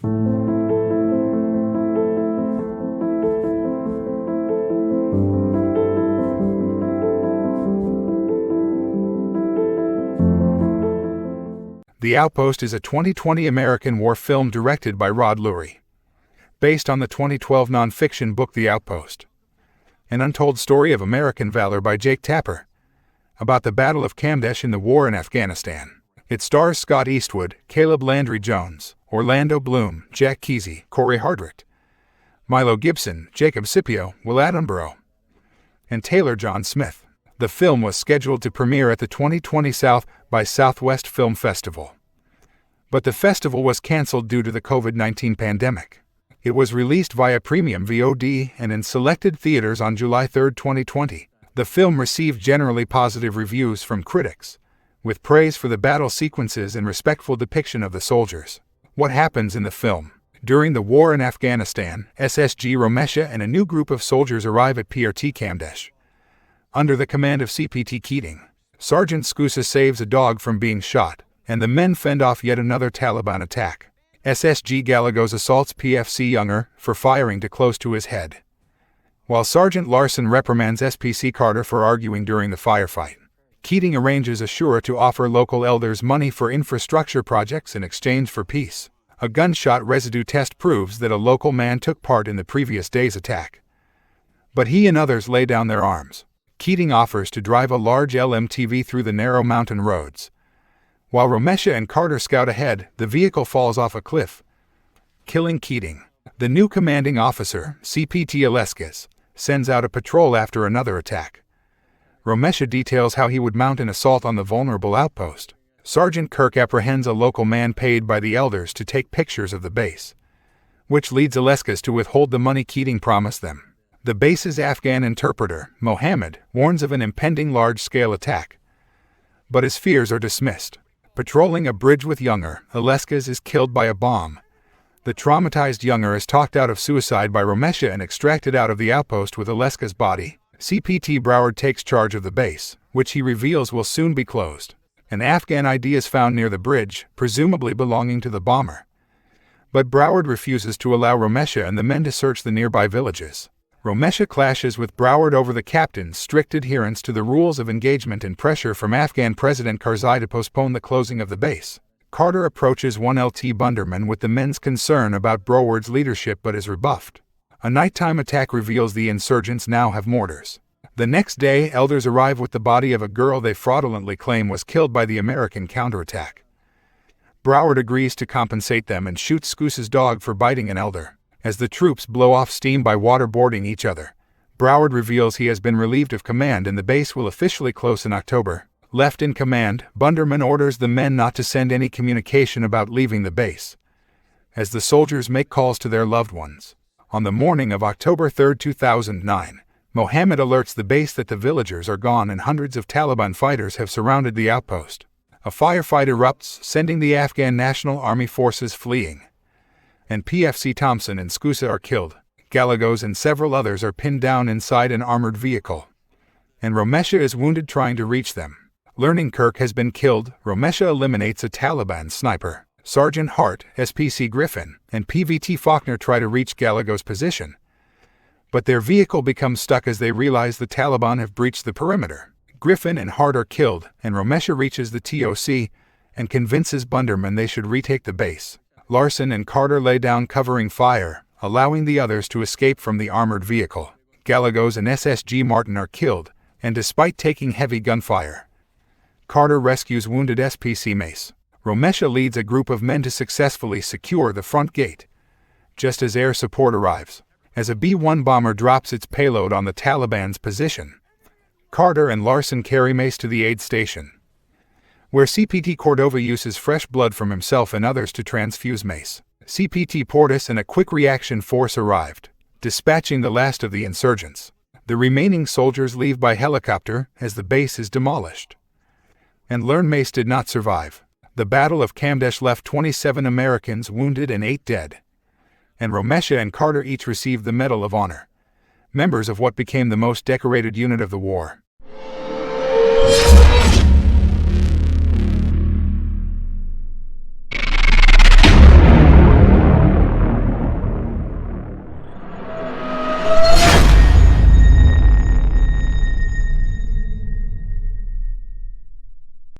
The Outpost is a 2020 American war film directed by Rod Lurie, based on the 2012 nonfiction book The Outpost, an untold story of American valor by Jake Tapper, about the Battle of Kamdesh in the war in Afghanistan. It stars Scott Eastwood, Caleb Landry Jones, Orlando Bloom, Jack Kesey, Corey Hardrict, Milo Gibson, Jacob Scipio, Will Attenborough, and Taylor John Smith. The film was scheduled to premiere at the 2020 South by Southwest Film Festival, but the festival was canceled due to the COVID-19 pandemic. It was released via premium VOD and in selected theaters on July 3, 2020. The film received generally positive reviews from critics, with praise for the battle sequences and respectful depiction of the soldiers. What happens in the film? During the war in Afghanistan, SSG Romesha and a new group of soldiers arrive at PRT Kamdesh, under the command of CPT Keating. Sergeant Skusa saves a dog from being shot, and the men fend off yet another Taliban attack. SSG Galagos assaults PFC Younger for firing too close to his head, while Sergeant Larson reprimands SPC Carter for arguing during the firefight. Keating arranges Ashura to offer local elders money for infrastructure projects in exchange for peace. A gunshot residue test proves that a local man took part in the previous day's attack, but he and others lay down their arms. Keating offers to drive a large LMTV through the narrow mountain roads. While Romesha and Carter scout ahead, the vehicle falls off a cliff, killing Keating. The new commanding officer, CPT Aleskis, sends out a patrol after another attack. Romesha details how he would mount an assault on the vulnerable outpost. Sergeant Kirk apprehends a local man paid by the elders to take pictures of the base, which leads Aleskis to withhold the money Keating promised them. The base's Afghan interpreter, Mohammed, warns of an impending large-scale attack, but his fears are dismissed. Patrolling a bridge with Younger, Aleskis is killed by a bomb. The traumatized Younger is talked out of suicide by Romesha and extracted out of the outpost with Aleskis' body. CPT Broward takes charge of the base, which he reveals will soon be closed. An Afghan ID is found near the bridge, presumably belonging to the bomber, but Broward refuses to allow Romesha and the men to search the nearby villages. Romesha clashes with Broward over the captain's strict adherence to the rules of engagement and pressure from Afghan President Karzai to postpone the closing of the base. Carter approaches 1LT Bunderman with the men's concern about Broward's leadership but is rebuffed. A nighttime attack reveals the insurgents now have mortars. The next day, elders arrive with the body of a girl they fraudulently claim was killed by the American counterattack. Broward agrees to compensate them and shoots Skusa's dog for biting an elder. As the troops blow off steam by waterboarding each other, Broward reveals he has been relieved of command and the base will officially close in October. Left in command, Bunderman orders the men not to send any communication about leaving the base, as the soldiers make calls to their loved ones. On the morning of October 3, 2009, Mohammed alerts the base that the villagers are gone and hundreds of Taliban fighters have surrounded the outpost. A firefight erupts, sending the Afghan National Army forces fleeing, and PFC Thompson and Skusa are killed. Galagos and several others are pinned down inside an armored vehicle, and Romesha is wounded trying to reach them. Learning Kirk has been killed, Romesha eliminates a Taliban sniper. Sergeant Hart, SPC Griffin, and PVT Faulkner try to reach Galagos' position, but their vehicle becomes stuck as they realize the Taliban have breached the perimeter. Griffin and Hart are killed, and Romesha reaches the TOC and convinces Bunderman they should retake the base. Larson and Carter lay down covering fire, allowing the others to escape from the armored vehicle. Galagos and SSG Martin are killed, and despite taking heavy gunfire, Carter rescues wounded SPC Mace. Romesha leads a group of men to successfully secure the front gate, just as air support arrives. As a B-1 bomber drops its payload on the Taliban's position, Carter and Larson carry Mace to the aid station, where CPT Cordova uses fresh blood from himself and others to transfuse Mace. CPT Portis and a quick reaction force arrived, dispatching the last of the insurgents. The remaining soldiers leave by helicopter as the base is demolished, and learn Mace did not survive. The Battle of Kamdesh left 27 Americans wounded and 8 dead, and Romesha and Carter each received the Medal of Honor, members of what became the most decorated unit of the war.